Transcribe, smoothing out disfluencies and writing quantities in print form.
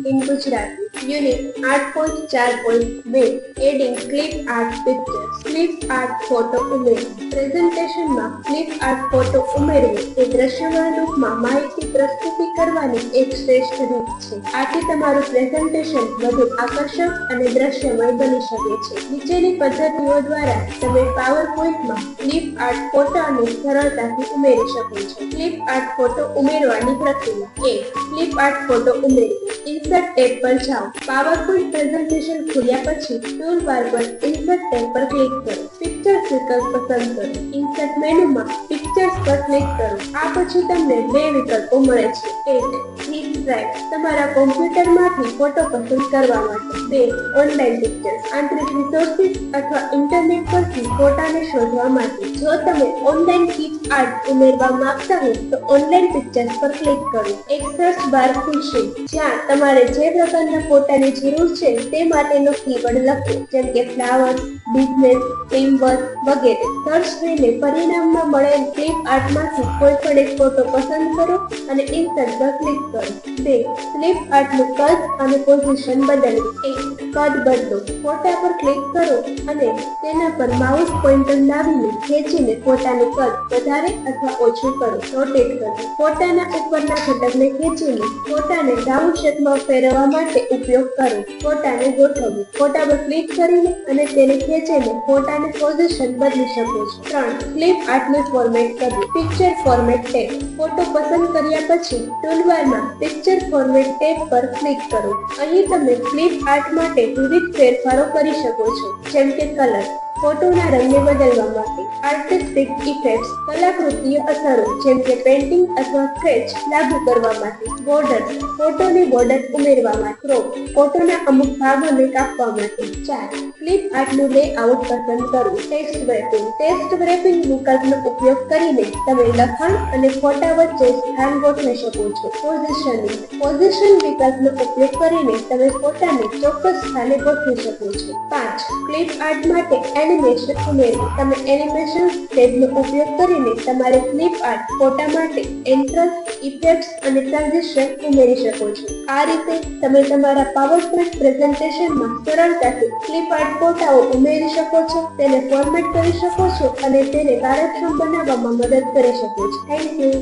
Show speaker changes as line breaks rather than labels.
in Gujarati. Unit 8.4.2 Adding Clip Art Pictures. Clip Art Photo Image. પ્રેઝન્ટેશનમાં clip art photo ઉમેરવો એ દ્રશ્યમાન રૂપમાં માહિતી પ્રસ્તુતિ કરવાની એક શ્રેષ્ઠ રીત છે. આથી તમારું પ્રેઝન્ટેશન વધુ આકર્ષક અને દ્રશ્યમય બની શકે છે. નીચેની પદ્ધતિઓ દ્વારા તમે પાવરપોઈન્ટમાં ક્લિપ આર્ટ ફોટોને સરળતાથી ઉમેરી શકો છો. ક્લિપ આર્ટ ફોટો ઉમેરવાની પ્રક્રિયા. 1. ક્લિપ આર્ટ ફોટો ઉમેરવો. ઇન્સર્ટ ટેબ પર જાઓ. પાવરપોઈન્ટ પ્રેઝન્ટેશન ખોલ્યા પછી ટૂલ બાર પર ઇન્સર્ટ ટેબ પર ક્લિક કરો. પિક્ચર્સ વિકલ્પ પસંદ કરો. ઇન્સર્ટ મેનુમાં પિક્ચર્સ પર ક્લિક કરો. આ પછી તમને બે વિકલ્પો મળે છે. 1. Theme drive. તમારા કોમ્પ્યુટરમાંથી ફોટો પસંદ કરવા માટે. 2. Online pictures. આંતરિક રિસોર્સિસ અથવા ઇન્ટરનેટ પરથી ફોટાને શોધવા માટે. જો તમે ઓનલાઈન ક્લિપ આર્ટ ઉમેરવા માંગતા હો તો ઓનલાઈન પિક્ચર્સ પર ક્લિક કરો. એક સર્ચ બાર ખુલશે જ્યાં તમારે જે પ્રકારના ફોટાની જરૂર છે તે માટેનો કીવર્ડ લખો, જેમ કે ફ્લાવર્સ, બિઝનેસ, ટીમવર્ક વગેરે. સર્ચ થઈને પરિણામમાં મળેલ ક્લિપ આર્ટમાંથી કોઈ પણ એક ફોટો પસંદ કરો અને ઇન્સર્ટ પર ક્લિક કરો. 2. ક્લિપ આર્ટનું કદ અને પોઝિશન બદલવું. 1. કદ બદલો. ફોટા પર ક્લિક કરો અને તેના પર માઉસ પોઇન્ટર લાવીને ખેંચીને ફોટાનું કદ વધારે અથવા ઓછું કરો. રોટેટ કરો. ફોટાના ઉપરના ઘટકને ખેંચીને ફોટાને રાઉન્ડ શેપમાં ફેરવવા માટે ઉપયોગ કરો. ફોટાને ગોઠવવું. ફોટા પર ક્લિક કરીને અને તેને ખેંચીને ફોટાની પોઝિશન બદલી શકો છો. 3. ક્લિપ આર્ટને ફોર્મેટ કરવું. Picture format tab. ફોટો પસંદ કર્યા પછી ટૂલબારમાં પિક્ચર ફોર્મેટ ટેબ પર ક્લિક કરો. અહીં તમે ક્લિપ આર્ટ માટે વિવિધ ફેરફારો કરી શકો છો, જેમ કે કલર, ફોટોના રંગને બદલવા માટે, આર્ટિસ્ટિક ઇફેક્ટ્સ, કલાકૃતિય અસરો જેમ કે પેઇન્ટિંગ અથવા સ્કેચ લાગુ કરવા માટે, બોર્ડર્સ, ફોટોની બોર્ડર ઉમેરવા માટે, ક્રોપ, ફોટોના અમુક ભાગોને કાપવા માટે. 4. ક્લિપ આર્ટનું લેઆઉટ પસંદ કરવું. ટેક્સ્ટ વ્રેપિંગ. ટેક્સ્ટ વ્રેપિંગ વિકલ્પનો ઉપયોગ કરીને તમે લખાણ અને ફોટા વચ્ચે સ્થાન ગોઠવી શકો છો. પોઝિશનિંગ. પોઝિશન વિકલ્પનો ઉપયોગ કરીને તમે ફોટાને ચોક્કસ સ્થાને ગોઠવી શકો છો. 5. ક્લિપ આર્ટ માટે એનિમેશન ઉમેરવું. તમે એનિમેશન ટેબનો ઉપયોગ કરીને તમારે ક્લિપ આર્ટ ફોટા માટે એન્ટ્રન્સ, ઇફેક્ટ્સ અને ટ્રાન્ઝિશન ઉમેરી શકો છો. આ રીતે તમે તમારા પાવરપોઈન્ટ પ્રેઝન્ટેશનમાં સરળતાથી ક્લિપ આર્ટ ફોટાઓ ઉમેરી શકો છો, તેને ફોર્મેટ કરી શકો છો અને તેને કાર્યક્ષમ બનાવવામાં મદદ કરી શકો છો. Thank you.